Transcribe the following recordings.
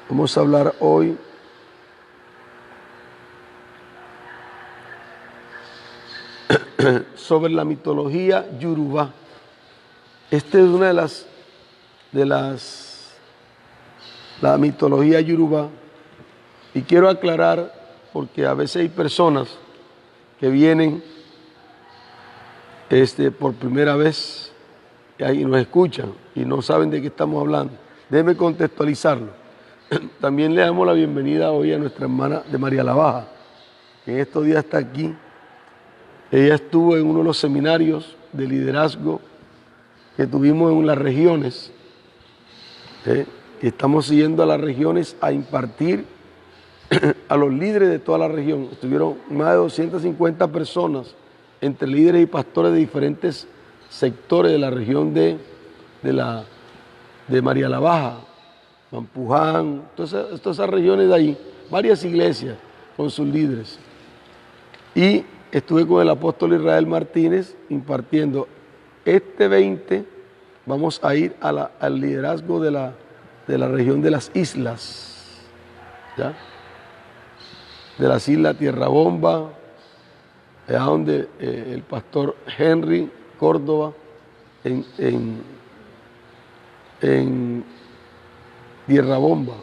Vamos a hablar hoy sobre la mitología Yoruba. Esta es una de la mitología Yoruba, y quiero aclarar porque a veces hay personas que vienen por primera vez y nos escuchan y no saben de qué estamos hablando. Déjeme contextualizarlo. También le damos la bienvenida hoy a nuestra hermana de María la Baja, que en estos días está aquí. Ella estuvo en uno de los seminarios de liderazgo que tuvimos en las regiones, y estamos siguiendo a las regiones a impartir a los líderes de toda la región. Estuvieron más de 250 personas, entre líderes y pastores de diferentes sectores de la región de María la Baja, Mampuján, todas esas regiones de ahí, varias iglesias con sus líderes. Y estuve con el apóstol Israel Martínez impartiendo. Este 20 vamos a ir al liderazgo de la región de las islas, ¿ya? De las islas Tierra Bomba, allá donde el pastor Henry Córdoba, en Tierra Bomba.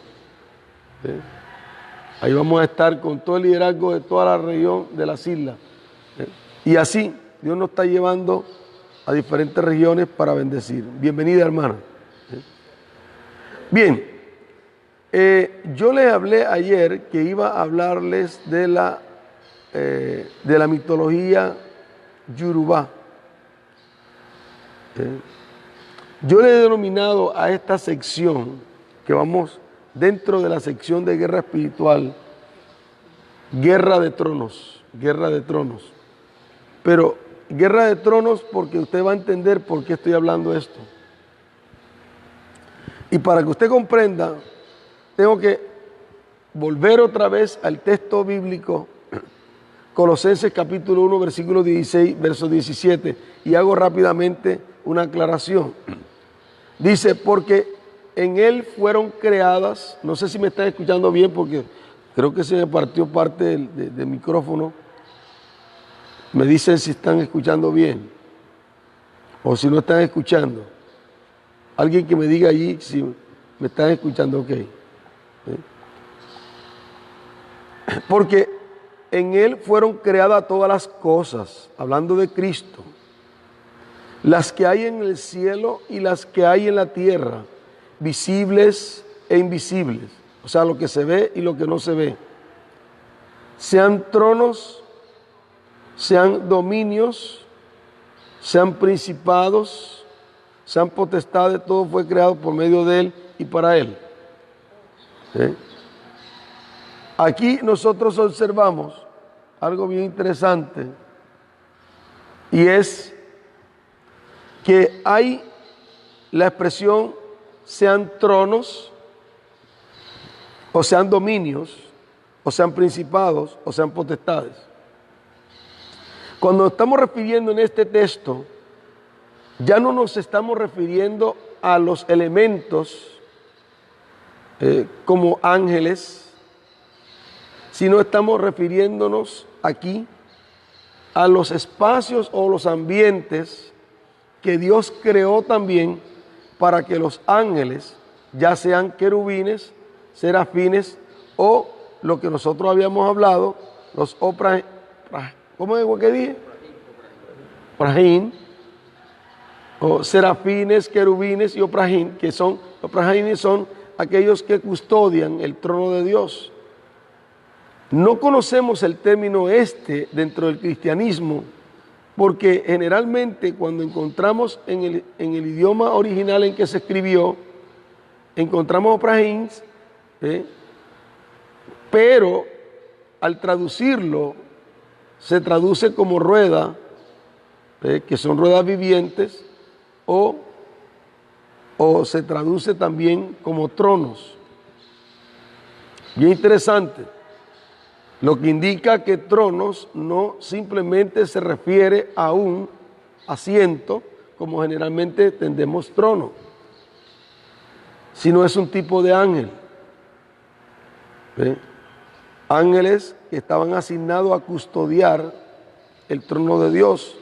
Ahí vamos a estar con todo el liderazgo de toda la región de las islas. Y así Dios nos está llevando a diferentes regiones para bendecir. Bienvenida, hermana. Bien, yo les hablé ayer que iba a hablarles de la mitología Yoruba. Yo le he denominado a esta sección, que vamos dentro de la sección de guerra espiritual, Guerra de Tronos, Guerra de Tronos. Pero Guerra de Tronos porque usted va a entender por qué estoy hablando esto. Y para que usted comprenda, tengo que volver otra vez al texto bíblico, Colosenses capítulo 1, versículo 16, verso 17, y hago rápidamente una aclaración. Dice, porque en él fueron creadas, no sé si me están escuchando bien porque creo que se me partió parte del micrófono. Me dicen si están escuchando bien o si no están escuchando. Alguien que me diga allí si me están escuchando, ok. Porque en él fueron creadas todas las cosas, hablando de Cristo, las que hay en el cielo y las que hay en la tierra, visibles e invisibles, o sea, lo que se ve y lo que no se ve. Sean tronos, sean dominios, sean principados, sean potestades, todo fue creado por medio de él y para él. Aquí nosotros observamos algo bien interesante, y es que hay la expresión sean tronos, o sean dominios, o sean principados, o sean potestades. Cuando estamos refiriendo en este texto, ya no nos estamos refiriendo a los elementos como ángeles, sino estamos refiriéndonos aquí a los espacios o los ambientes que Dios creó también para que los ángeles, ya sean querubines, serafines o lo que nosotros habíamos hablado, los ¿cómo es lo que dije? Oprahín, o serafines, querubines y oprahín, que son, oprahínes son aquellos que custodian el trono de Dios. No conocemos el término dentro del cristianismo, porque generalmente cuando encontramos en el idioma original en que se escribió, encontramos oprahín, pero al traducirlo se traduce como rueda, que son ruedas vivientes, o se traduce también como tronos. Bien interesante, lo que indica que tronos no simplemente se refiere a un asiento, como generalmente entendemos trono, sino es un tipo de ángel. ¿Ve? Ángeles que estaban asignados a custodiar el trono de Dios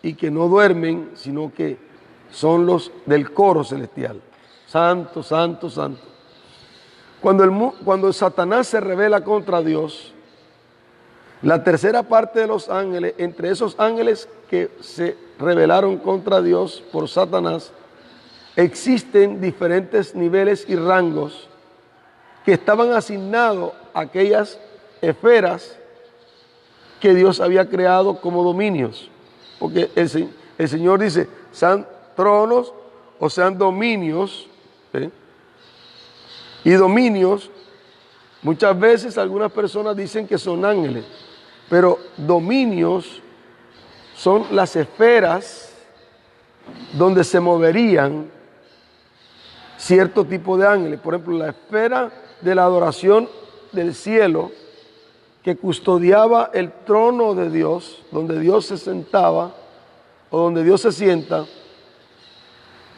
y que no duermen, sino que son los del coro celestial. Santo, santo, santo. Cuando Satanás se rebela contra Dios, la tercera parte de los ángeles, entre esos ángeles que se rebelaron contra Dios por Satanás, existen diferentes niveles y rangos que estaban asignados a aquellas esferas que Dios había creado como dominios. Porque el Señor dice, sean tronos o sean dominios. ¿Sí? Y dominios, muchas veces algunas personas dicen que son ángeles, pero dominios son las esferas donde se moverían cierto tipo de ángeles. Por ejemplo, la esfera de la adoración del cielo, que custodiaba el trono de Dios, donde Dios se sentaba, o donde Dios se sienta,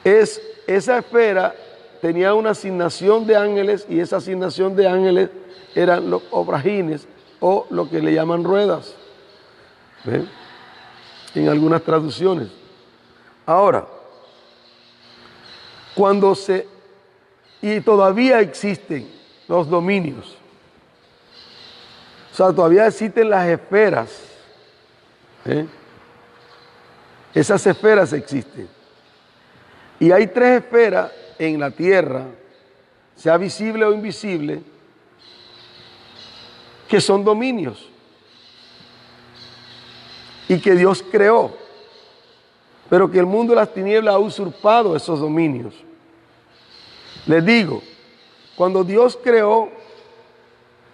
esa esfera tenía una asignación de ángeles, y esa asignación de ángeles eran los obrajines, o lo que le llaman ruedas, ¿ven? En algunas traducciones. Ahora, y todavía existen los dominios, o sea, todavía existen las esferas, ¿eh? Esas esferas existen. Y hay tres esferas en la tierra, sea visible o invisible, que son dominios y que Dios creó, pero que el mundo de las tinieblas ha usurpado esos dominios. Les digo, cuando Dios creó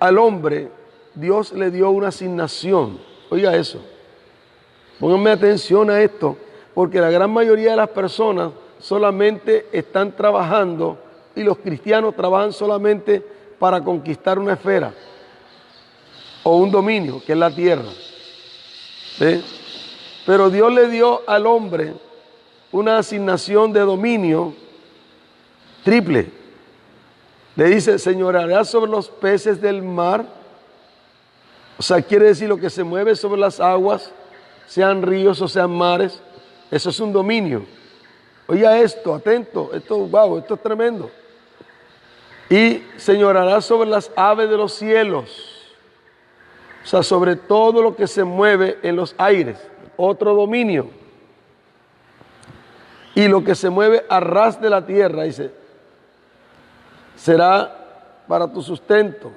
al hombre, Dios le dio una asignación. Oiga eso, pónganme atención a esto, porque la gran mayoría de las personas solamente están trabajando, y los cristianos trabajan solamente para conquistar una esfera o un dominio, que es la tierra. ¿Sí? Pero Dios le dio al hombre una asignación de dominio triple. Le dice, señoreará sobre los peces del mar. O sea, quiere decir lo que se mueve sobre las aguas, sean ríos o sean mares. Eso es un dominio. Oiga esto, atento, wow, esto es tremendo. Y señoreará sobre las aves de los cielos. O sea, sobre todo lo que se mueve en los aires, otro dominio. Y lo que se mueve a ras de la tierra, dice, será para tu sustento.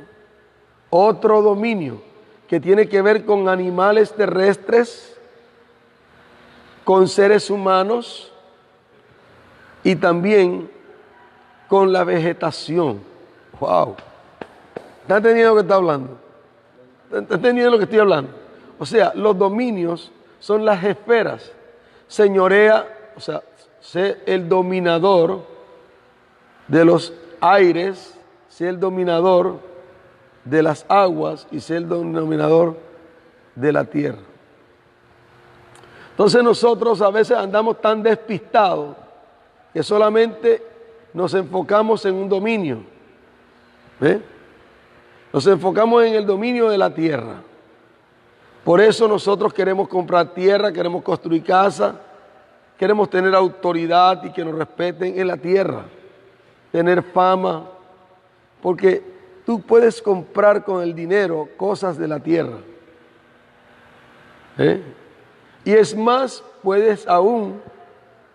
Otro dominio que tiene que ver con animales terrestres, con seres humanos y también con la vegetación. ¡Wow! ¿Están entendiendo lo que está hablando? ¿Están entendiendo lo que estoy hablando? O sea, los dominios son las esferas. Señorea, o sea, sé el dominador de los aires, sé el dominador de las aguas y sé el dominador de la tierra. Entonces nosotros a veces andamos tan despistados que solamente nos enfocamos en un dominio. ¿Ve? Nos enfocamos en el dominio de la tierra. Por eso nosotros queremos comprar tierra, queremos construir casa, queremos tener autoridad y que nos respeten en la tierra, tener fama, porque tú puedes comprar con el dinero cosas de la tierra. Y es más, puedes aún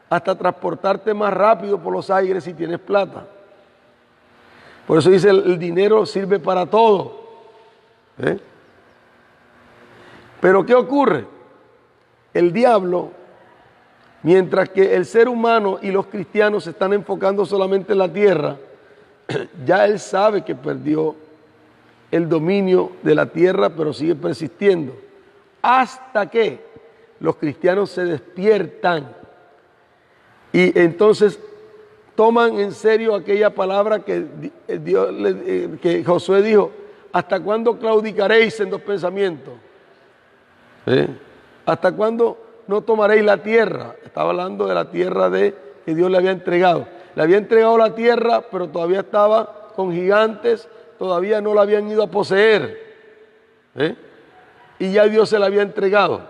hasta transportarte más rápido por los aires si tienes plata. Por eso dice, el dinero sirve para todo. Pero ¿qué ocurre? El diablo, mientras que el ser humano y los cristianos se están enfocando solamente en la tierra, ya él sabe que perdió el dominio de la tierra, pero sigue persistiendo. Hasta que los cristianos se despiertan y entonces toman en serio aquella palabra que que Josué dijo, ¿hasta cuándo claudicaréis en dos pensamientos? ¿Hasta cuándo no tomaréis la tierra? Estaba hablando de la tierra que Dios le había entregado. Le había entregado la tierra, pero todavía estaba con gigantes, todavía no la habían ido a poseer. Y ya Dios se la había entregado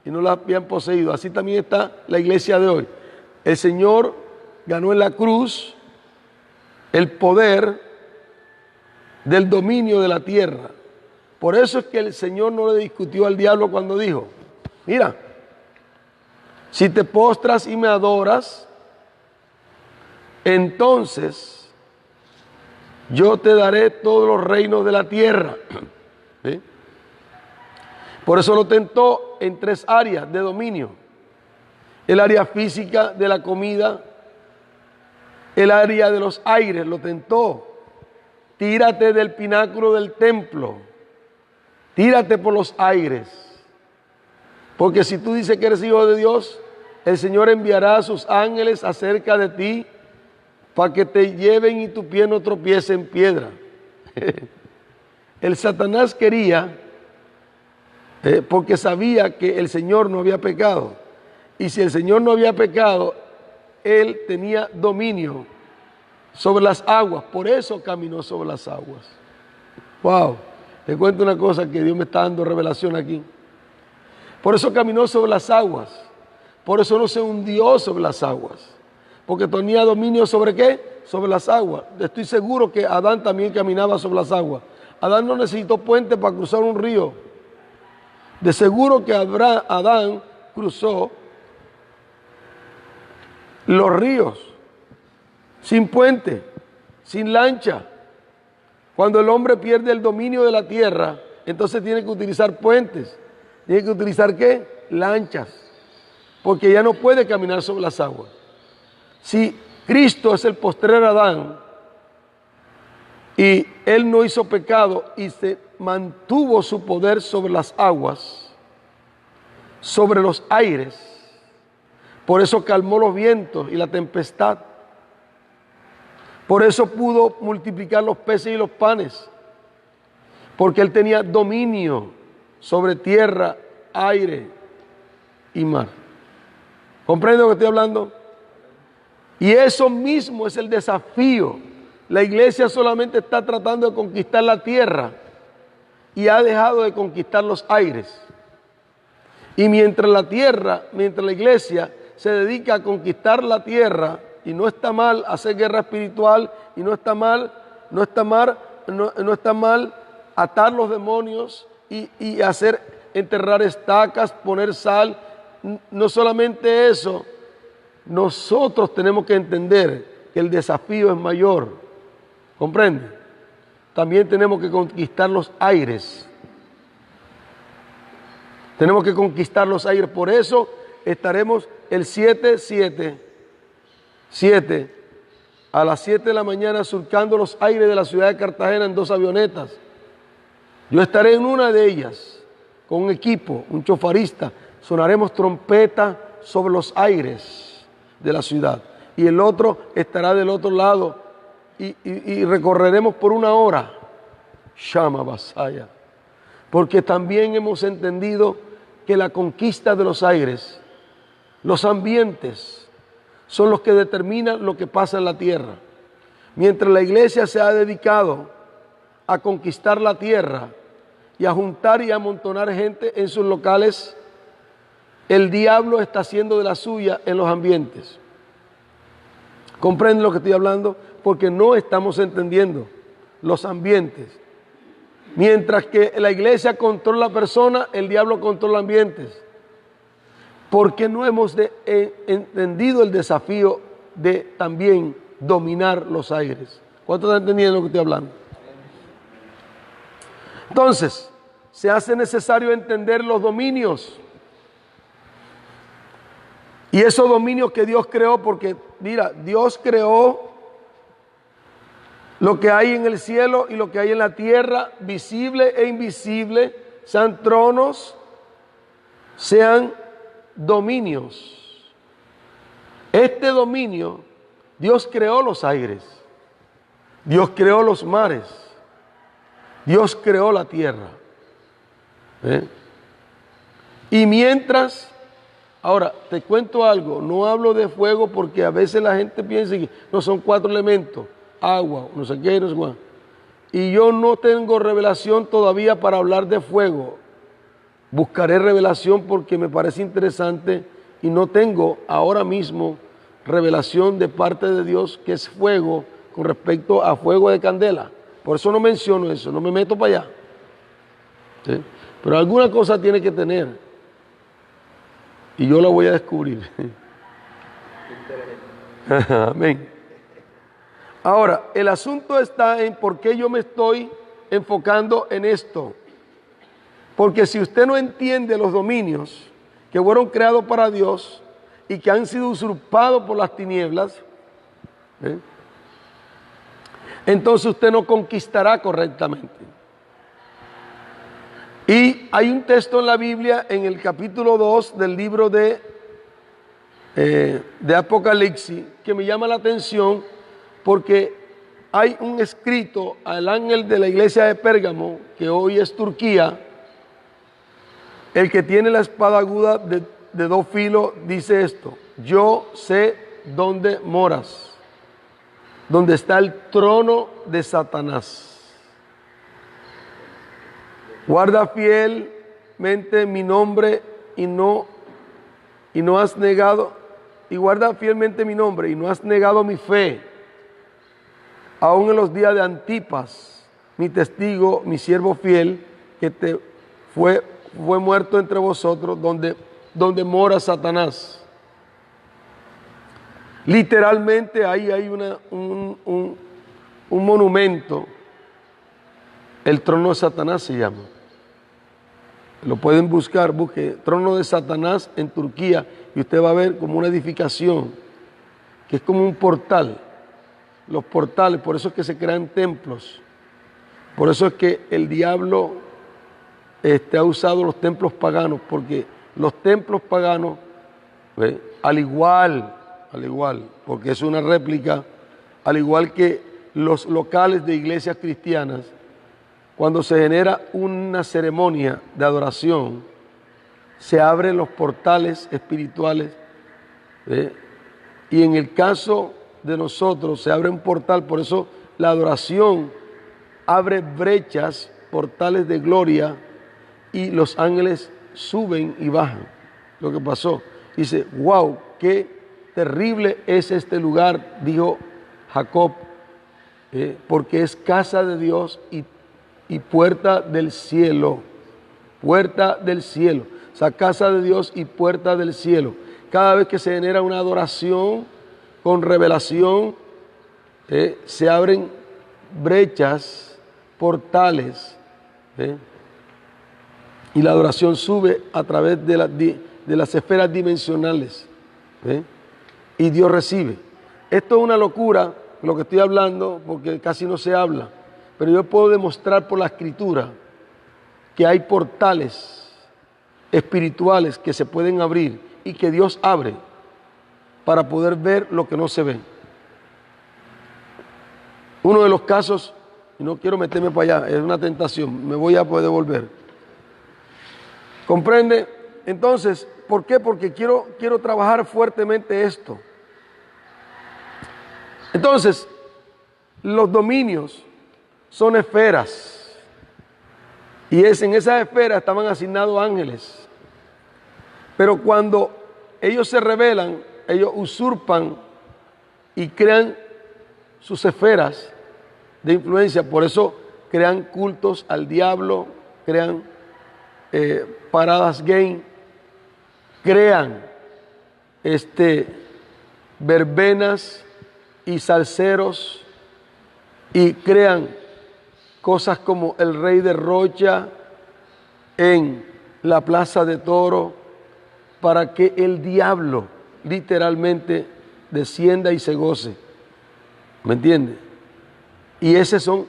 y no la habían poseído. Así también está la iglesia de hoy. El Señor ganó en la cruz el poder del dominio de la tierra. Por eso es que el Señor no le discutió al diablo cuando dijo: mira, si te postras y me adoras, entonces yo te daré todos los reinos de la tierra. ¿Sí? Por eso lo tentó en 3 áreas de dominio: el área física de la comida, el área de los aires, lo tentó. Tírate del pináculo del templo, tírate por los aires, porque si tú dices que eres hijo de Dios, el Señor enviará a sus ángeles acerca de ti para que te lleven y tu pie no tropiece en piedra. El Satanás quería, porque sabía que el Señor no había pecado, y si el Señor no había pecado, Él tenía dominio sobre las aguas, por eso caminó sobre las aguas. Wow, te cuento una cosa que Dios me está dando revelación aquí. Por eso caminó sobre las aguas, por eso no se hundió sobre las aguas, porque tenía dominio sobre ¿qué? Sobre las aguas. Estoy seguro que Adán también caminaba sobre las aguas. Adán no necesitó puente para cruzar un río. De seguro que Adán cruzó los ríos sin puente, sin lancha. Cuando el hombre pierde el dominio de la tierra, entonces tiene que utilizar puentes. Tiene que utilizar ¿qué? Lanchas. Porque ya no puede caminar sobre las aguas. Si Cristo es el postrer Adán y Él no hizo pecado y se mantuvo su poder sobre las aguas, sobre los aires, por eso calmó los vientos y la tempestad. Por eso pudo multiplicar los peces y los panes, porque Él tenía dominio sobre tierra, aire y mar. ¿Comprende lo que estoy hablando? Y eso mismo es el desafío. La iglesia solamente está tratando de conquistar la tierra y ha dejado de conquistar los aires. Y mientras la iglesia se dedica a conquistar la tierra, y no está mal hacer guerra espiritual, y no está mal atar los demonios y enterrar estacas, poner sal. No solamente eso, nosotros tenemos que entender que el desafío es mayor. ¿Comprende? También tenemos que conquistar los aires. Tenemos que conquistar los aires. Por eso estaremos el 7 a las 7 de la mañana surcando los aires de la ciudad de Cartagena en 2 avionetas. Yo estaré en una de ellas con un equipo, un chofarista. Sonaremos trompeta sobre los aires de la ciudad. Y el otro estará del otro lado y recorreremos por 1 hora. Shama Basaya. Porque también hemos entendido que la conquista de los aires, los ambientes, son los que determinan lo que pasa en la tierra. Mientras la iglesia se ha dedicado a conquistar la tierra y a juntar y a amontonar gente en sus locales, el diablo está haciendo de la suya en los ambientes. ¿Comprenden lo que estoy hablando? Porque no estamos entendiendo los ambientes. Mientras que la iglesia controla la persona, el diablo controla ambientes. Porque no hemos entendido el desafío de también dominar los aires. ¿Cuántos están entendiendo lo que estoy hablando? Entonces, se hace necesario entender los dominios. Y esos dominios que Dios creó, porque mira, Dios creó lo que hay en el cielo y lo que hay en la tierra, visible e invisible, sean tronos, sean dominios. Este dominio, Dios creó los aires, Dios creó los mares, Dios creó la tierra. Y mientras, ahora te cuento algo, no hablo de fuego porque a veces la gente piensa que no son 4 elementos, agua, no sé qué, no sé cuál. y yo no tengo revelación todavía para hablar de fuego. Buscaré revelación porque me parece interesante y no tengo ahora mismo revelación de parte de Dios que es fuego con respecto a fuego de candela. Por eso no menciono eso, no me meto para allá. ¿Sí? Pero alguna cosa tiene que tener y yo la voy a descubrir. Amén. Ahora, el asunto está en por qué yo me estoy enfocando en esto. Porque si usted no entiende los dominios que fueron creados para Dios y que han sido usurpados por las tinieblas, entonces usted no conquistará correctamente. Y hay un texto en la Biblia, en el capítulo 2 del libro de Apocalipsis, que me llama la atención porque hay un escrito al ángel de la iglesia de Pérgamo, que hoy es Turquía. El que tiene la espada aguda de 2 filos dice esto: yo sé dónde moras, donde está el trono de Satanás. Guarda fielmente mi nombre y no has negado, y guarda fielmente mi nombre y no has negado mi fe, aún en los días de Antipas, mi testigo, mi siervo fiel, que te fue muerto entre vosotros, donde mora Satanás. Literalmente ahí hay un monumento. El trono de Satanás se llama. Lo pueden buscar, busque trono de Satanás en Turquía y usted va a ver como una edificación que es como un portal. Los portales, por eso es que se crean templos. Por eso es que el diablo ha usado los templos paganos, porque los templos paganos, al igual, porque es una réplica, al igual que los locales de iglesias cristianas, cuando se genera una ceremonia de adoración, se abren los portales espirituales, y en el caso de nosotros se abre un portal, por eso la adoración abre brechas, portales de gloria, y los ángeles suben y bajan. Lo que pasó, dice, wow, qué terrible es este lugar, dijo Jacob, porque es casa de Dios y puerta del cielo, puerta del cielo, o sea, casa de Dios y puerta del cielo. Cada vez que se genera una adoración con revelación, se abren brechas, portales, y la adoración sube a través de las esferas dimensionales, y Dios recibe. Esto es una locura, lo que estoy hablando, porque casi no se habla, pero yo puedo demostrar por la Escritura que hay portales espirituales que se pueden abrir y que Dios abre para poder ver lo que no se ve. Uno de los casos, y no quiero meterme para allá, es una tentación, me voy a poder devolver. ¿Comprende? Entonces, ¿por qué? Porque quiero trabajar fuertemente esto. Entonces, los dominios son esferas, y en esas esferas estaban asignados ángeles. Pero cuando ellos se rebelan, ellos usurpan y crean sus esferas de influencia. Por eso crean cultos al diablo, crean paradas gay, crean verbenas y salseros, y crean cosas como el Rey de Rocha en la Plaza de Toro, para que el diablo literalmente descienda y se goce. ¿Me entiende? Y esos son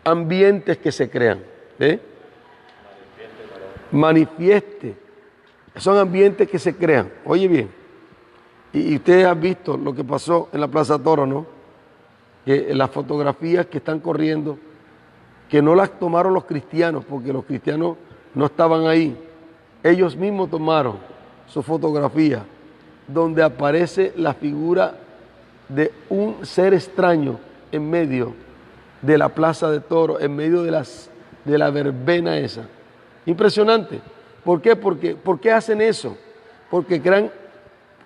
ambientes que se crean. Manifieste. Son ambientes que se crean. Oye bien, y ustedes han visto lo que pasó en la Plaza Toro, ¿no? Que las fotografías que están corriendo, que no las tomaron los cristianos, porque los cristianos no estaban ahí. Ellos mismos tomaron su fotografía, donde aparece la figura de un ser extraño en medio de la plaza de toros, en medio de la verbena esa. Impresionante. ¿Por qué? ¿Por qué hacen eso? Porque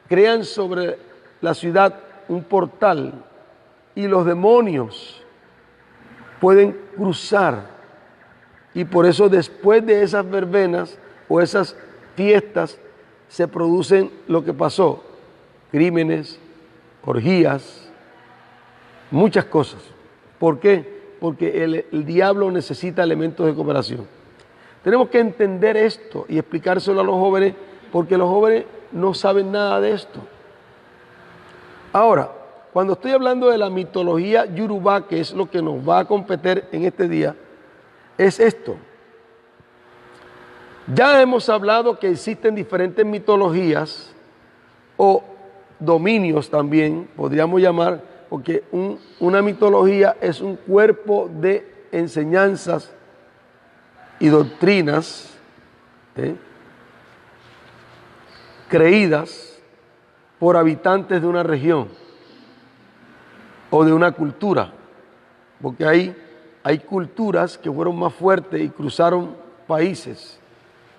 crean sobre la ciudad un portal y los demonios pueden cruzar. Y por eso después de esas verbenas o esas fiestas se producen lo que pasó, crímenes, orgías, muchas cosas. ¿Por qué? Porque el diablo necesita elementos de cooperación. Tenemos que entender esto y explicárselo a los jóvenes, porque los jóvenes no saben nada de esto. Ahora, cuando estoy hablando de la mitología yorubá, que es lo que nos va a competir en este día, es esto. Ya hemos hablado que existen diferentes mitologías o dominios también, podríamos llamar, porque una mitología es un cuerpo de enseñanzas y doctrinas creídas por habitantes de una región o de una cultura, porque hay culturas que fueron más fuertes y cruzaron países.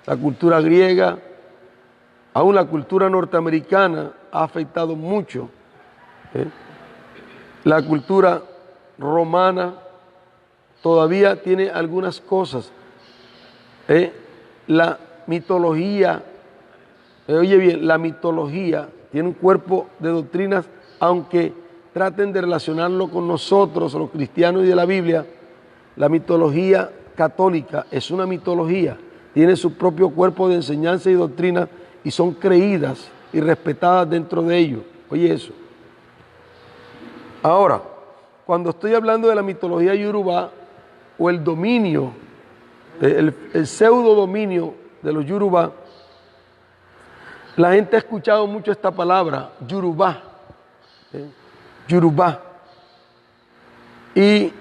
La cultura griega, aún la cultura norteamericana ha afectado mucho. La cultura romana todavía tiene algunas cosas. La mitología, oye bien, la mitología tiene un cuerpo de doctrinas, aunque traten de relacionarlo con nosotros, los cristianos y de la Biblia. La mitología católica es una mitología, tiene su propio cuerpo de enseñanza y doctrina y son creídas y respetadas dentro de ello. Oye eso. Ahora, cuando estoy hablando de la mitología yorubá o el dominio, el pseudo dominio de los yorubá, la gente ha escuchado mucho esta palabra, yorubá, yorubá. Y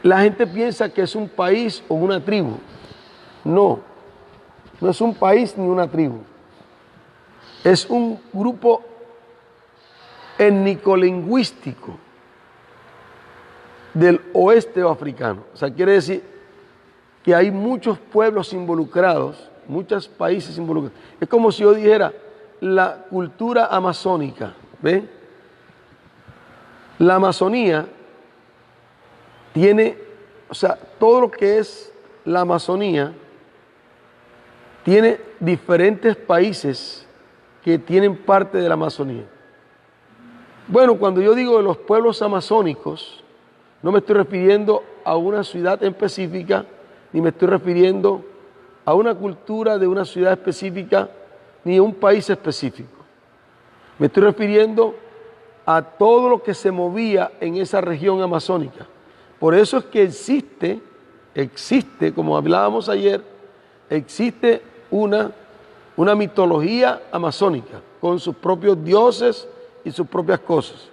la gente piensa que es un país o una tribu. No, no es un país ni una tribu. Es un grupo étnico-lingüístico del oeste africano. O sea, quiere decir que hay muchos pueblos involucrados, muchos países involucrados. Es como si yo dijera la cultura amazónica, ¿ven? La Amazonía tiene, o sea, todo lo que es la Amazonía tiene diferentes países que tienen parte de la Amazonía. Bueno, cuando yo digo de los pueblos amazónicos, no me estoy refiriendo a una ciudad específica, ni me estoy refiriendo a una cultura de una ciudad específica, ni a un país específico. Me estoy refiriendo a todo lo que se movía en esa región amazónica. Por eso es que existe, como hablábamos ayer, existe una mitología amazónica con sus propios dioses y sus propias cosas.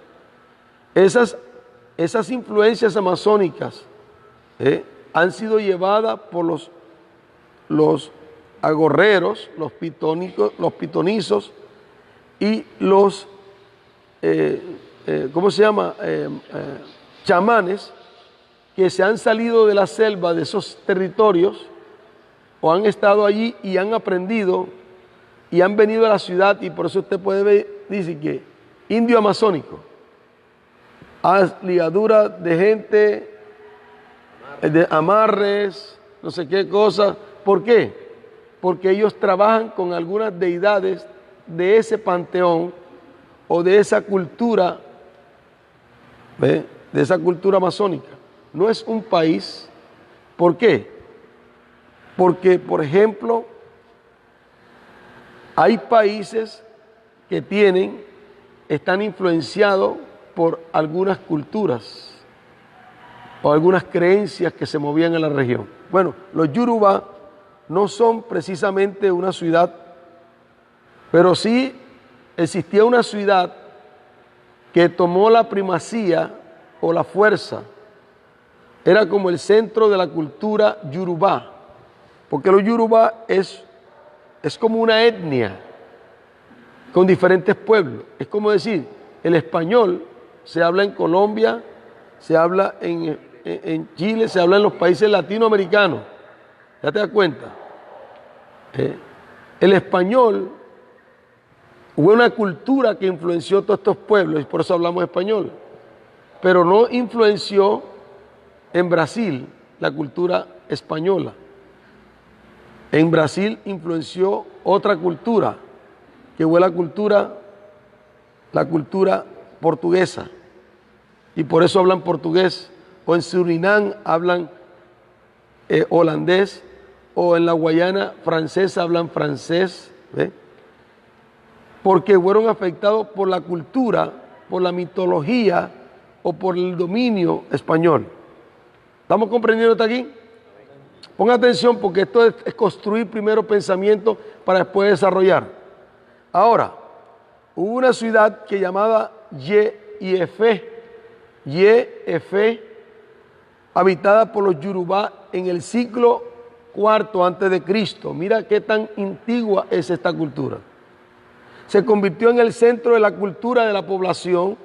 Esas influencias amazónicas han sido llevadas por los agorreros, los pitonizos y los, ¿cómo se llama? Chamanes, que se han salido de la selva de esos territorios o han estado allí y han aprendido y han venido a la ciudad, y por eso usted puede ver, dice que indio amazónico, ligadura de gente, de amarres, no sé qué cosa. ¿Por qué? Porque ellos trabajan con algunas deidades de ese panteón o de esa cultura, ¿ve? De esa cultura amazónica. No es un país. ¿Por qué? Porque, por ejemplo, hay países que están influenciados por algunas culturas o algunas creencias que se movían en la región. Bueno, los yorubá no son precisamente una ciudad, pero sí existía una ciudad que tomó la primacía o la fuerza. Era como el centro de la cultura yorubá, porque los yorubá es como una etnia con diferentes pueblos. Es como decir, el español se habla en Colombia, se habla en Chile, se habla en los países latinoamericanos. ¿Ya te das cuenta? El español, hubo una cultura que influenció a todos estos pueblos y por eso hablamos español, pero no influenció en Brasil la cultura española. En Brasil influenció otra cultura, que fue la cultura portuguesa, y por eso hablan portugués, o en Surinam hablan holandés, o en la Guayana francesa hablan francés, ¿ve? Porque fueron afectados por la cultura, por la mitología o por el dominio español. ¿Estamos comprendiendo hasta aquí? Ponga atención porque esto es construir primero pensamiento para después desarrollar. Ahora, hubo una ciudad que llamada Ye-Efe, habitada por los Yorubá en el siglo IV antes de Cristo. Mira qué tan antigua es esta cultura. Se convirtió en el centro de la cultura de la población.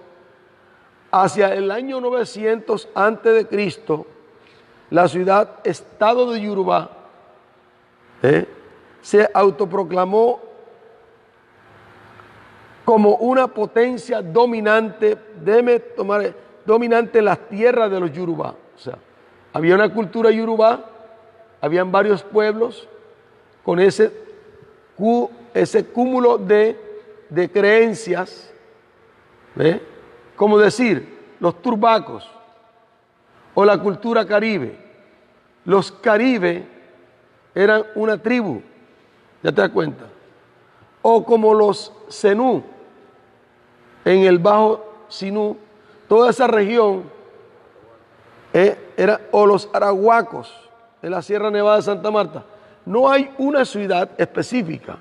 Hacia el año 900 antes de Cristo, la ciudad-estado de Yorubá se autoproclamó como una potencia dominante, dominante en las tierras de los Yorubá. O sea, había una cultura Yorubá, habían varios pueblos con ese cúmulo de creencias, ¿ve? Como decir, los turbacos o la cultura caribe. Los caribe eran una tribu, ¿ya te das cuenta? O como los zenú, en el Bajo Sinú, toda esa región, o los arahuacos, en la Sierra Nevada de Santa Marta. No hay una ciudad específica,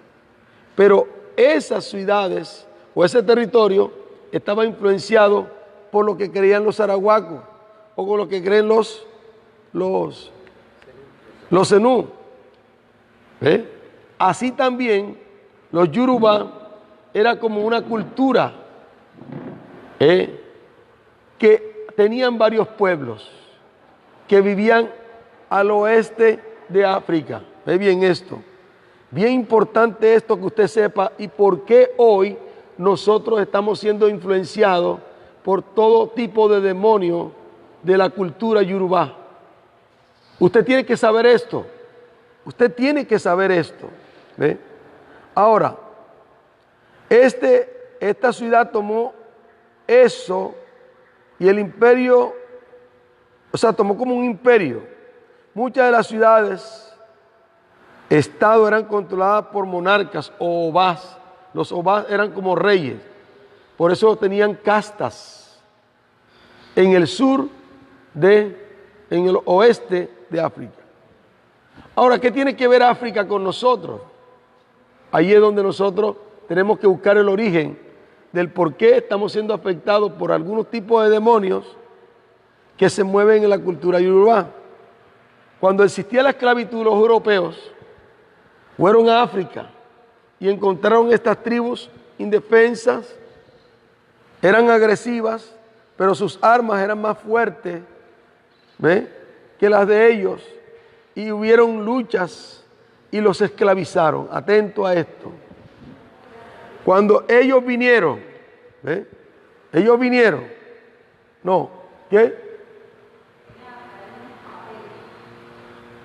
pero esas ciudades o ese territorio estaba influenciado por lo que creían los arahuacos o con lo que creen los zenú. Así también los Yorubá era como una cultura que tenían varios pueblos que vivían al oeste de África. Ve bien esto. Bien importante esto que usted sepa y por qué hoy nosotros estamos siendo influenciados por todo tipo de demonio de la cultura Yorubá. Usted tiene que saber esto. Usted tiene que saber esto. ¿Ve? Ahora, esta ciudad tomó eso y el imperio, o sea, tomó como un imperio. Muchas de las ciudades, estados eran controladas por monarcas o obás. Los obás eran como reyes. Por eso tenían castas en el en el oeste de África. Ahora, ¿qué tiene que ver África con nosotros? Ahí es donde nosotros tenemos que buscar el origen del por qué estamos siendo afectados por algunos tipos de demonios que se mueven en la cultura Yorubá. Cuando existía la esclavitud, los europeos fueron a África y encontraron estas tribus indefensas, eran agresivas, pero sus armas eran más fuertes, ¿ve?, que las de ellos, y hubieron luchas y los esclavizaron. Atento a esto. Cuando ellos vinieron, ¿ve?, ellos vinieron, no, ¿qué?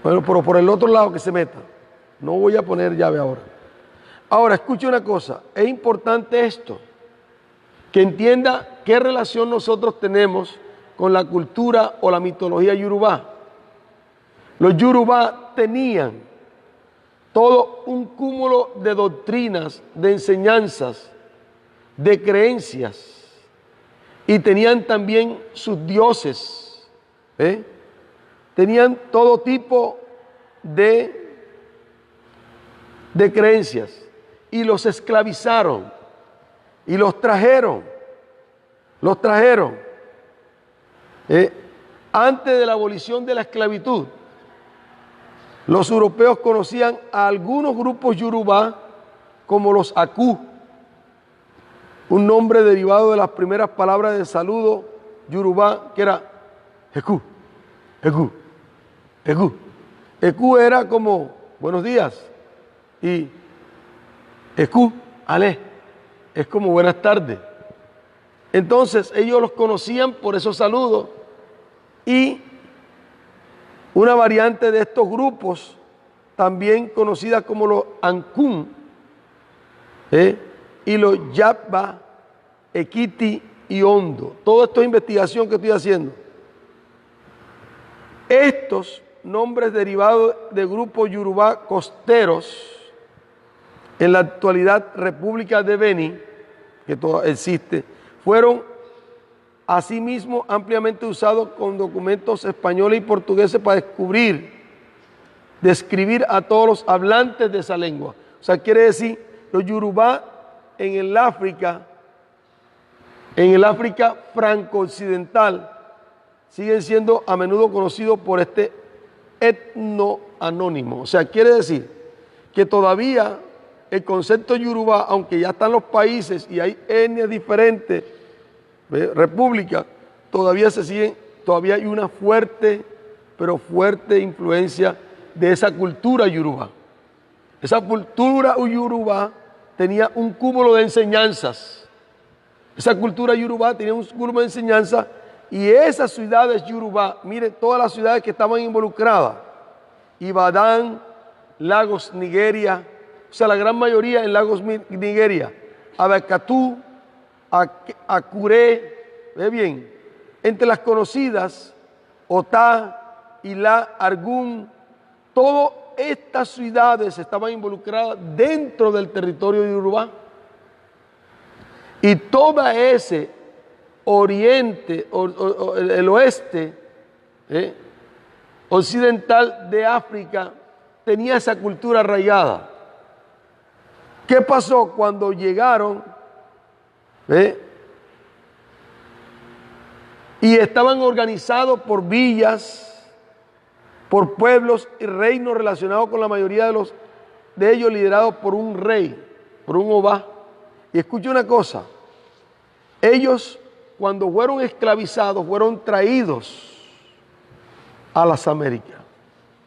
Bueno, pero por el otro lado que se meta. No voy a poner llave ahora. Ahora, escuche una cosa. Es importante esto. Que entienda qué relación nosotros tenemos con la cultura o la mitología Yorubá. Los Yorubá tenían todo un cúmulo de doctrinas, de enseñanzas, de creencias. Y tenían también sus dioses. Tenían todo tipo de creencias y los esclavizaron y los trajeron. Antes de la abolición de la esclavitud, los europeos conocían a algunos grupos Yorubá como los Aku, un nombre derivado de las primeras palabras de saludo Yorubá, que era Ecu, Ecu, Ecu. Ecu era como buenos días y Ecu, Ale, es como buenas tardes. Entonces ellos los conocían por esos saludos y una variante de estos grupos, también conocida como los Ankun, y los Yabba, Ekiti y Ondo. Todo esto es investigación que estoy haciendo. Estos nombres derivados de grupos Yorubá costeros, en la actualidad República de Benín, que todavía existe, fueron asimismo ampliamente usados con documentos españoles y portugueses para describir a todos los hablantes de esa lengua. O sea, quiere decir, los Yorubá en el África franco-occidental, siguen siendo a menudo conocidos por este etno anónimo. O sea, quiere decir que todavía el concepto Yorubá, aunque ya están los países y hay etnias diferentes, repúblicas, todavía hay una fuerte, pero fuerte influencia de esa cultura Yorubá. Esa cultura Yorubá tenía un cúmulo de enseñanzas. Esa cultura Yorubá tenía un cúmulo de enseñanzas y esas ciudades Yorubá, miren todas las ciudades que estaban involucradas, Ibadan, Lagos, Nigeria, o sea, la gran mayoría en Lagos, Nigeria, Abacatú, Akure, ve bien, entre las conocidas, Otá, Ilá, Argun, todas estas ciudades estaban involucradas dentro del territorio Yorubá. Y todo ese oriente, el oeste occidental de África tenía esa cultura arraigada. ¿Qué pasó cuando llegaron y estaban organizados por villas, por pueblos y reinos relacionados con la mayoría de ellos liderados por un rey, por un obá? Y escuche una cosa, ellos cuando fueron esclavizados fueron traídos a las Américas.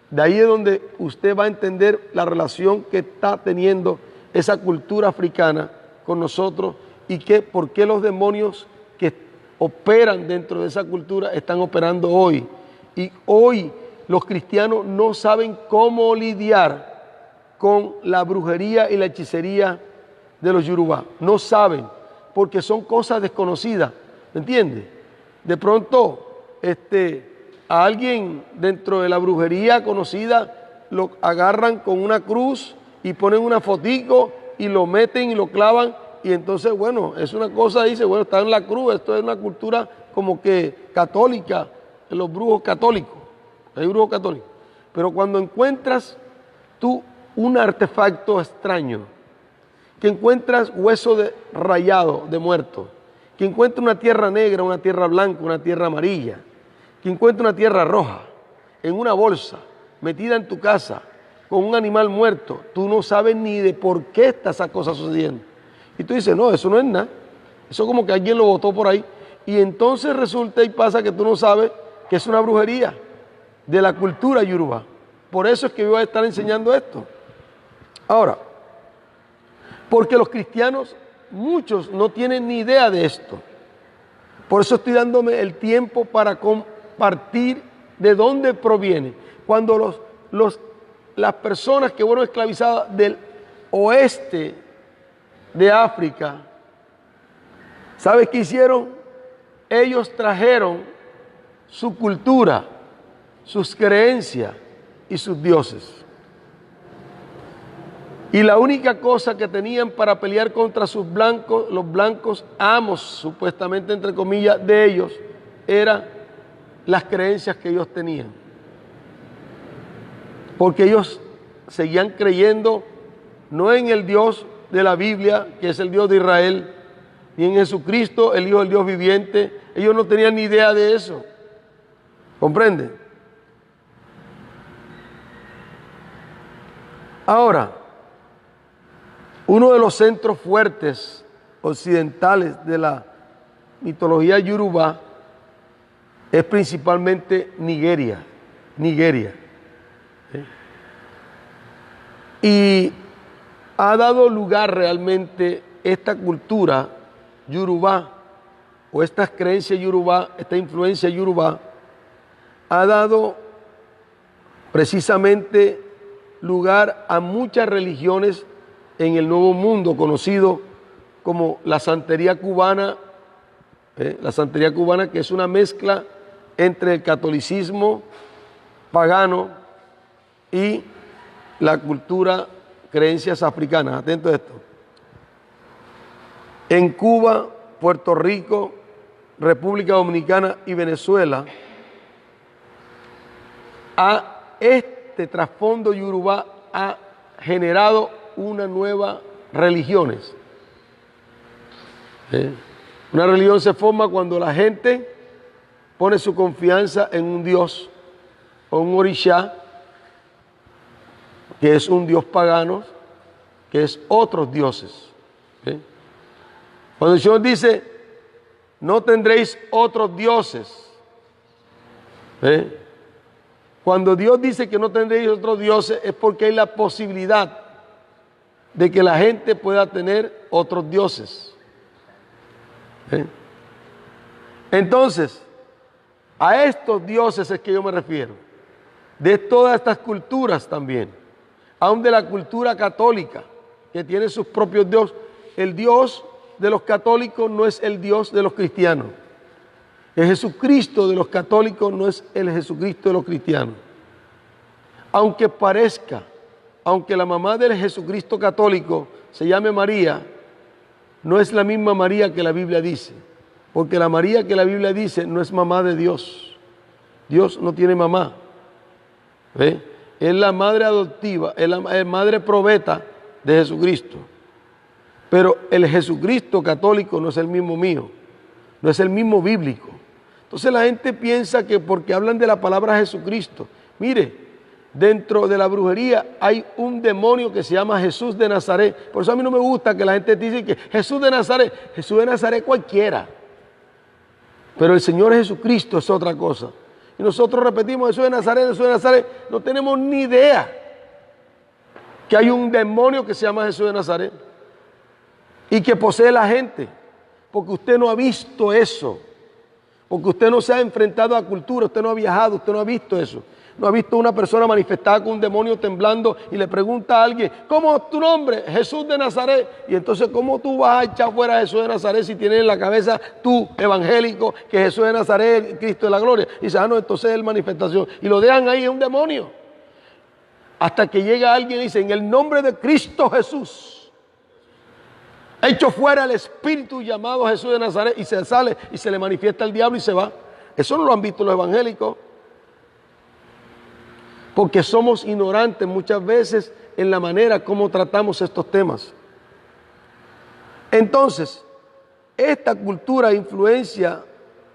De ahí es donde usted va a entender la relación que está teniendo esa cultura africana con nosotros y por qué los demonios que operan dentro de esa cultura están operando hoy. Y hoy los cristianos no saben cómo lidiar con la brujería y la hechicería de los Yorubá. No saben, porque son cosas desconocidas, ¿me entiendes? De pronto, a alguien dentro de la brujería conocida lo agarran con una cruz y ponen una fotico y lo meten y lo clavan y entonces, bueno, es una cosa, dice, bueno, está en la cruz, esto es una cultura como que católica, de los brujos católicos, hay brujos católicos. Pero cuando encuentras tú un artefacto extraño, que encuentras hueso rayado de muerto, que encuentras una tierra negra, una tierra blanca, una tierra amarilla, que encuentras una tierra roja en una bolsa, metida en tu casa, con un animal muerto, tú no sabes ni de por qué está esa cosa sucediendo. Y tú dices, no, eso no es nada, eso como que alguien lo botó por ahí. Y entonces resulta y pasa que tú no sabes que es una brujería de la cultura Yorubá. Por eso es que yo voy a estar enseñando esto. Ahora, porque los cristianos, muchos no tienen ni idea de esto. Por eso estoy dándome el tiempo para compartir de dónde proviene. Cuando las personas que fueron esclavizadas del oeste de África, ¿sabes qué hicieron? Ellos trajeron su cultura, sus creencias y sus dioses. Y la única cosa que tenían para pelear contra los blancos amos, supuestamente entre comillas, de ellos, eran las creencias que ellos tenían. Porque ellos seguían creyendo no en el Dios de la Biblia, que es el Dios de Israel, ni en Jesucristo, el Hijo del Dios viviente. Ellos no tenían ni idea de eso. ¿Comprenden? Ahora, uno de los centros fuertes occidentales de la mitología Yorubá es principalmente Nigeria. Y ha dado lugar realmente esta cultura yorubá, o estas creencias yorubá, esta influencia yorubá, ha dado precisamente lugar a muchas religiones en el Nuevo Mundo, conocido como la santería cubana, que es una mezcla entre el catolicismo pagano y la cultura, creencias africanas. Atento a esto. En Cuba, Puerto Rico, República Dominicana y Venezuela, este trasfondo yorubá ha generado una nueva religiones. Una religión se forma cuando la gente pone su confianza en un dios o un orishá, que es un dios pagano, que es otros dioses. Cuando el Señor dice, no tendréis otros dioses, cuando Dios dice que no tendréis otros dioses es porque hay la posibilidad de que la gente pueda tener otros dioses. Entonces, a estos dioses es que yo me refiero, de todas estas culturas también, aun de la cultura católica, que tiene sus propios dioses. El Dios de los católicos no es el Dios de los cristianos. El Jesucristo de los católicos no es el Jesucristo de los cristianos. Aunque parezca, aunque la mamá del Jesucristo católico se llame María, no es la misma María que la Biblia dice. Porque la María que la Biblia dice no es mamá de Dios. Dios no tiene mamá. Es la madre adoptiva, es la madre probeta de Jesucristo. Pero el Jesucristo católico no es el mismo mío, no es el mismo bíblico. Entonces la gente piensa que porque hablan de la palabra Jesucristo, mire, dentro de la brujería hay un demonio que se llama Jesús de Nazaret. Por eso a mí no me gusta que la gente dice que Jesús de Nazaret cualquiera. Pero el Señor Jesucristo es otra cosa. Y nosotros repetimos Jesús de Nazaret, no tenemos ni idea que hay un demonio que se llama Jesús de Nazaret y que posee la gente, porque usted no ha visto eso, porque usted no se ha enfrentado a cultura, usted no ha viajado, usted no ha visto eso. No ha visto una persona manifestada con un demonio temblando y le pregunta a alguien, ¿cómo es tu nombre? Jesús de Nazaret. Y entonces, ¿cómo tú vas a echar fuera a Jesús de Nazaret si tienes en la cabeza tú, evangélico, que Jesús de Nazaret es el Cristo de la gloria? Y dice, no, entonces es manifestación. Y lo dejan ahí, es un demonio. Hasta que llega alguien y dice, en el nombre de Cristo Jesús, echo fuera el espíritu llamado Jesús de Nazaret, y se sale y se le manifiesta el diablo y se va. Eso no lo han visto los evangélicos. Porque somos ignorantes muchas veces en la manera como tratamos estos temas. Entonces, esta cultura, influencia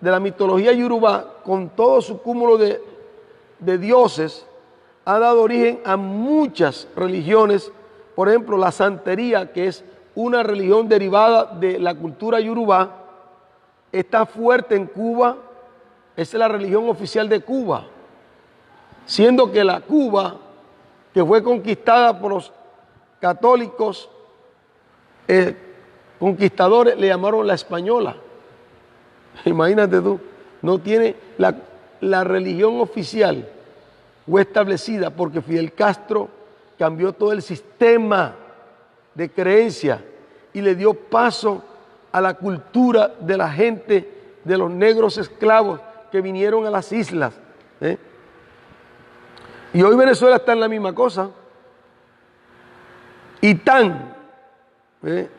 de la mitología yorubá, con todo su cúmulo de dioses, ha dado origen a muchas religiones. Por ejemplo, la santería, que es una religión derivada de la cultura yorubá, está fuerte en Cuba, es la religión oficial de Cuba. Siendo que la Cuba, que fue conquistada por los católicos conquistadores, le llamaron la española. Imagínate tú, no tiene la religión oficial o establecida, porque Fidel Castro cambió todo el sistema de creencia y le dio paso a la cultura de la gente, de los negros esclavos que vinieron a las islas. Y hoy Venezuela está en la misma cosa. Y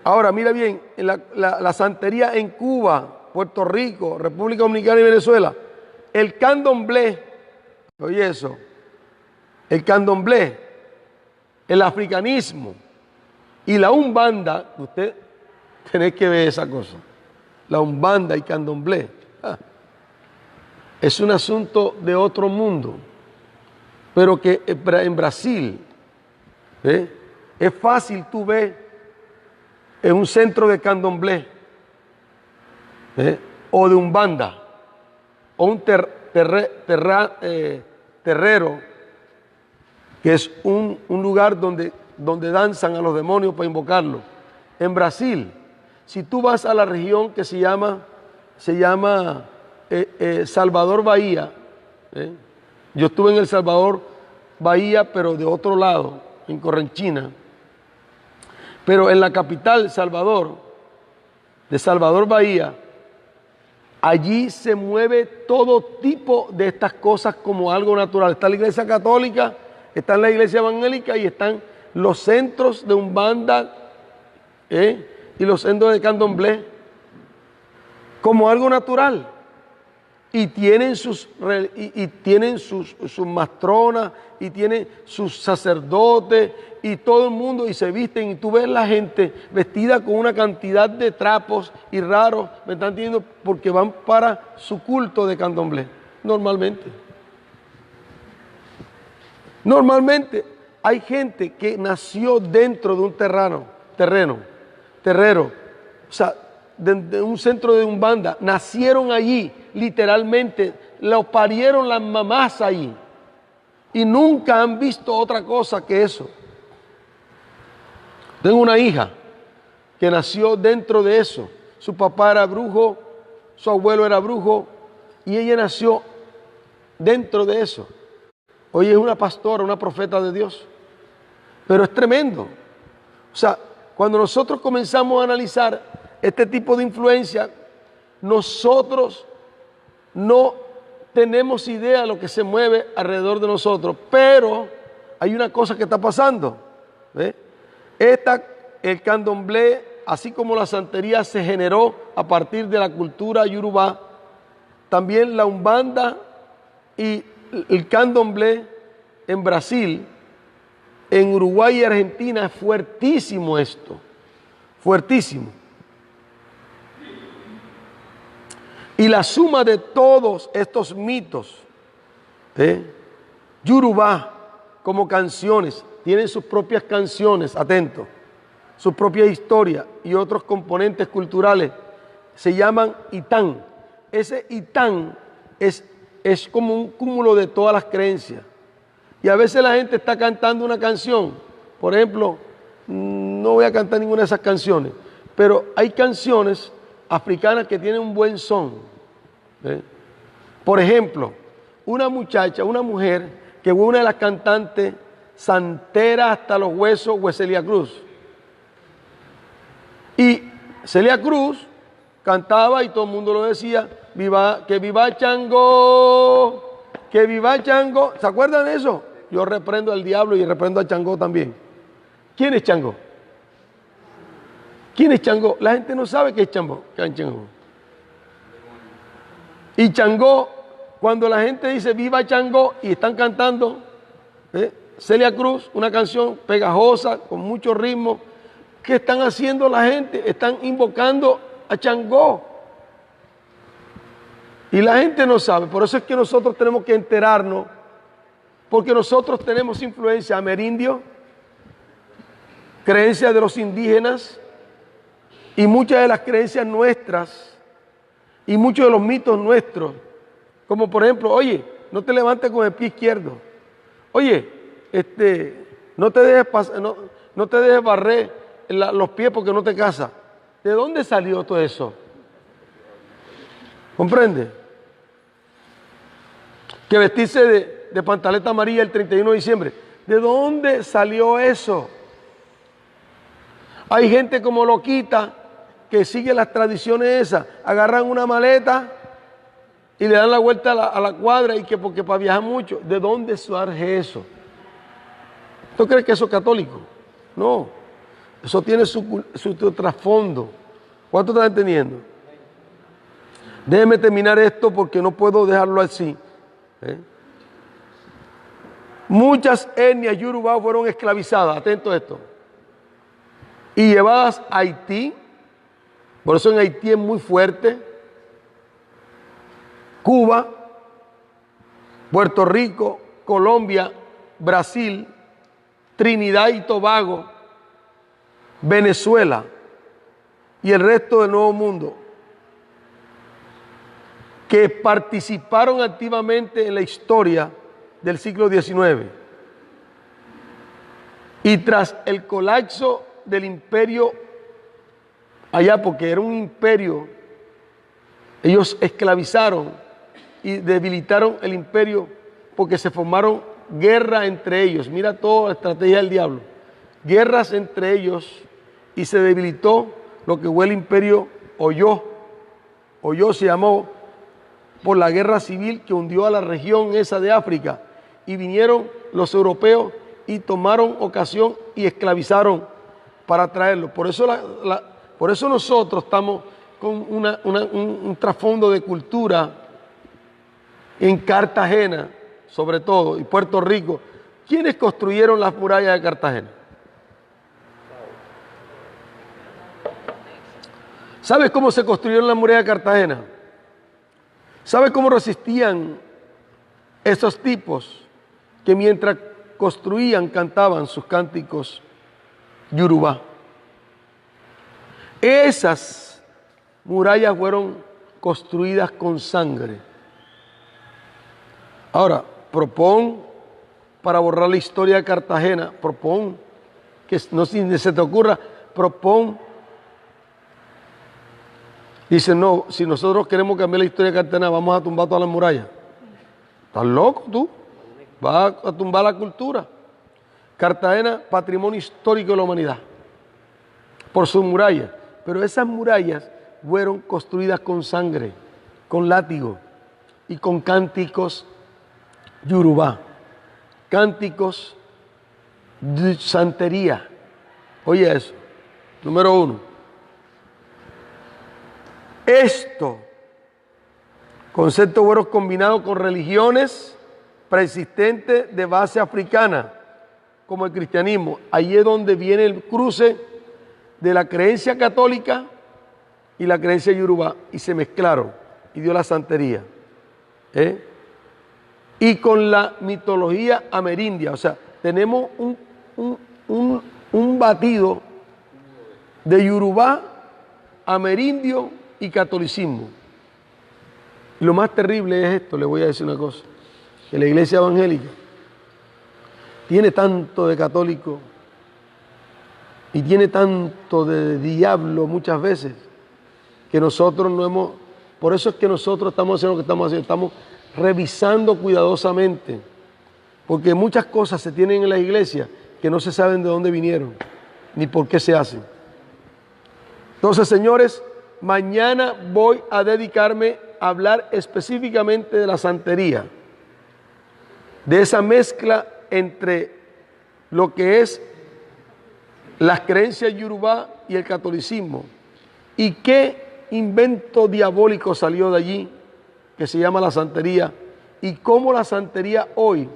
ahora mira bien, en la santería en Cuba, Puerto Rico, República Dominicana y Venezuela, el candomblé, oye eso, el candomblé, el africanismo y la umbanda, usted tiene que ver esa cosa, la umbanda y candomblé, es un asunto de otro mundo. Pero que en Brasil, es fácil tú ver en un centro de candomblé o de umbanda, o un terrero, que es un lugar donde danzan a los demonios para invocarlos. En Brasil, si tú vas a la región que se llama Salvador Bahía, yo estuve en El Salvador Bahía, pero de otro lado, en Correnchina, pero en la capital, Salvador, de Salvador Bahía, allí se mueve todo tipo de estas cosas como algo natural. Está la iglesia católica, está la iglesia evangélica y están los centros de Umbanda y los centros de Candomblé como algo natural. Y tienen sus mastronas, y tienen sus sacerdotes, y todo el mundo, y se visten, y tú ves la gente vestida con una cantidad de trapos y raros, ¿me están entendiendo? Porque van para su culto de Candomblé, normalmente. Normalmente hay gente que nació dentro de un terreno, o sea, de un centro de Umbanda, nacieron allí, literalmente, lo parieron las mamás allí, y nunca han visto otra cosa que eso. Tengo una hija que nació dentro de eso. Su papá era brujo, su abuelo era brujo, y ella nació dentro de eso. Hoy es una pastora, una profeta de Dios. Pero es tremendo. O sea, cuando nosotros comenzamos a analizar este tipo de influencia, nosotros no tenemos idea de lo que se mueve alrededor de nosotros, pero hay una cosa que está pasando. ¿Ve? El candomblé, así como la santería se generó a partir de la cultura yorubá, también la umbanda y el candomblé en Brasil, en Uruguay y Argentina es fuertísimo esto, fuertísimo. Y la suma de todos estos mitos, yorubá como canciones, tienen sus propias canciones, atentos, su propia historia y otros componentes culturales, se llaman Itán. Ese Itán es como un cúmulo de todas las creencias. Y a veces la gente está cantando una canción, por ejemplo, no voy a cantar ninguna de esas canciones, pero hay canciones africanas que tienen un buen son. Por ejemplo, una mujer que fue una de las cantantes santera hasta los huesos, fue Celia Cruz. Y Celia Cruz cantaba y todo el mundo lo decía, que viva Changó, que viva Changó. ¿Se acuerdan de eso? Yo reprendo al diablo y reprendo a Changó también. ¿Quién es Changó? ¿Quién es Changó? La gente no sabe qué es Changó. Y Changó, cuando la gente dice viva Changó y están cantando Celia Cruz, una canción pegajosa, con mucho ritmo, ¿qué están haciendo la gente? Están invocando a Changó. Y la gente no sabe, por eso es que nosotros tenemos que enterarnos, porque nosotros tenemos influencia amerindio, creencias de los indígenas, y muchas de las creencias nuestras, y muchos de los mitos nuestros, como por ejemplo, oye, no te levantes con el pie izquierdo, oye, no te dejes barrer los pies porque no te casas. ¿De dónde salió todo eso? ¿Comprende? Que vestirse de pantaleta amarilla el 31 de diciembre. ¿De dónde salió eso? Hay gente como loquita que sigue las tradiciones esas. Agarran una maleta y le dan la vuelta a la cuadra y que porque para viajar mucho. ¿De dónde surge eso? ¿Tú crees que eso es católico? No. Eso tiene su trasfondo. ¿Cuánto están entendiendo? Déjeme terminar esto porque no puedo dejarlo así. Muchas etnias yorubá fueron esclavizadas, atento a esto, y llevadas a Haití. Por eso en Haití es muy fuerte. Cuba, Puerto Rico, Colombia, Brasil, Trinidad y Tobago, Venezuela y el resto del Nuevo Mundo. que participaron activamente en la historia del siglo XIX. Y tras el colapso del imperio allá, porque era un imperio, ellos esclavizaron y debilitaron el imperio porque se formaron guerras entre ellos. Mira toda la estrategia del diablo. Guerras entre ellos y se debilitó lo que fue el imperio Oyo. Oyo se llamó por la guerra civil que hundió a la región esa de África. Y vinieron los europeos y tomaron ocasión y esclavizaron para traerlo. Por eso nosotros estamos con un trasfondo de cultura en Cartagena, sobre todo, y Puerto Rico. ¿Quiénes construyeron las murallas de Cartagena? ¿Sabes cómo se construyeron las murallas de Cartagena? ¿Sabes cómo resistían esos tipos que mientras construían cantaban sus cánticos Yorubá? Esas murallas fueron construidas con sangre. Ahora, propón para borrar la historia de Cartagena, propón que no se te ocurra, propón. Dice, no, si nosotros queremos cambiar la historia de Cartagena, vamos a tumbar todas las murallas. ¿Estás loco tú? Vas a tumbar la cultura. Cartagena, patrimonio histórico de la humanidad, por sus murallas. Pero esas murallas fueron construidas con sangre, con látigo y con cánticos Yorubá, cánticos de santería. Oye eso, número uno. Esto, conceptos fueron combinados con religiones preexistentes de base africana, como el cristianismo. Ahí es donde viene el cruce de la creencia católica y la creencia Yorubá, y se mezclaron, y dio la santería. Y con la mitología amerindia, o sea, tenemos un batido de Yorubá, amerindio y catolicismo. Y lo más terrible es esto, le voy a decir una cosa, que la iglesia evangélica tiene tanto de católico y tiene tanto de diablo muchas veces, que nosotros no hemos, por eso es que nosotros estamos haciendo lo que estamos haciendo, estamos revisando cuidadosamente, porque muchas cosas se tienen en la iglesia que no se saben de dónde vinieron, ni por qué se hacen. Entonces, señores, mañana voy a dedicarme a hablar específicamente de la santería, de esa mezcla entre lo que es las creencias Yorubá y el catolicismo, y qué invento diabólico salió de allí, que se llama la santería, y cómo la santería hoy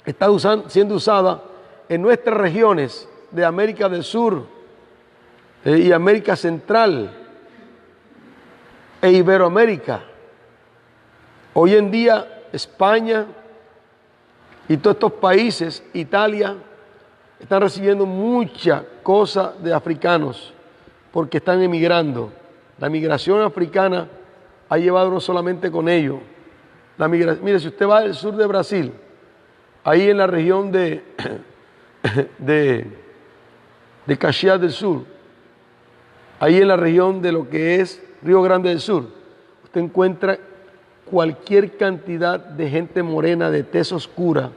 está siendo usada en nuestras regiones de América del Sur y América Central e Iberoamérica. Hoy en día España y todos estos países, Italia, están recibiendo mucha cosa de africanos porque están emigrando. La migración africana ha llevado no solamente con ello. Mire, si usted va al sur de Brasil, ahí en la región de Caxias del Sur, ahí en la región de lo que es Río Grande del Sur, usted encuentra cualquier cantidad de gente morena de tez oscura,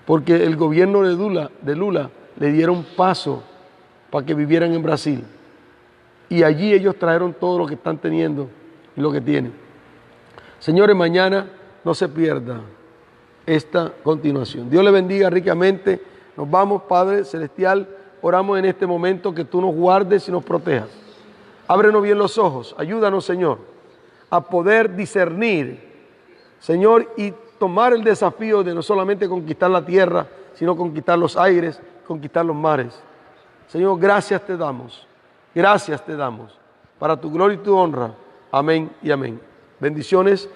porque el gobierno de Lula le dieron paso para que vivieran en Brasil. Y allí ellos trajeron todo lo que están teniendo y lo que tienen. Señores, mañana no se pierda esta continuación. Dios le bendiga ricamente. Nos vamos, Padre Celestial. Oramos en este momento que tú nos guardes y nos protejas. Ábrenos bien los ojos. Ayúdanos, Señor, a poder discernir, Señor, y tomar el desafío de no solamente conquistar la tierra, sino conquistar los aires, conquistar los mares. Señor, gracias te damos. Gracias te damos. Para tu gloria y tu honra. Amén y amén. Bendiciones.